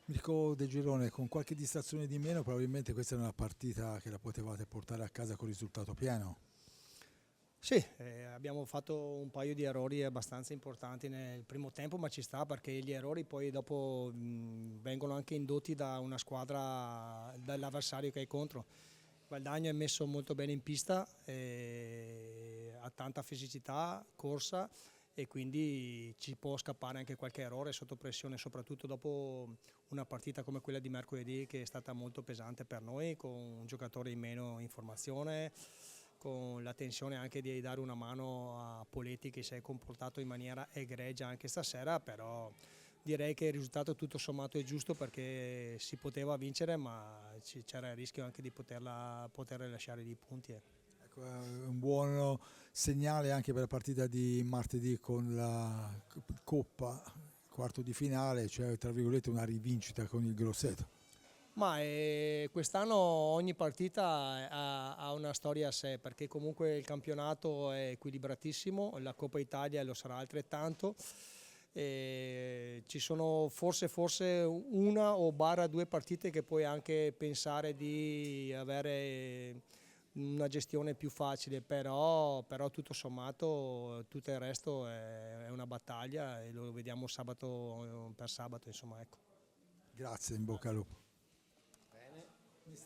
Mirko De Girone, con qualche distrazione di meno, probabilmente questa è una partita che la potevate portare a casa con risultato pieno. Sì, abbiamo fatto un paio di errori abbastanza importanti nel primo tempo, ma ci sta perché gli errori poi dopo vengono anche indotti da una squadra, dall'avversario che è contro. Valdagno è messo molto bene in pista, ha tanta fisicità, corsa e quindi ci può scappare anche qualche errore sotto pressione, soprattutto dopo una partita come quella di mercoledì che è stata molto pesante per noi, con un giocatore in meno in formazione, con la tensione anche di dare una mano a Poletti che si è comportato in maniera egregia anche stasera, però direi che il risultato tutto sommato è giusto perché si poteva vincere, ma c'era il rischio anche di poter lasciare dei punti. Ecco, è un buon segnale anche per la partita di martedì con la Coppa, il quarto di finale, cioè tra virgolette una rivincita con il Grosseto. Ma quest'anno ogni partita ha una storia a sé perché comunque il campionato è equilibratissimo, la Coppa Italia lo sarà altrettanto. Ci sono forse una o barra due partite che puoi anche pensare di avere una gestione più facile, però tutto sommato tutto il resto è una battaglia e lo vediamo sabato per sabato, insomma, ecco. Grazie, in bocca al lupo.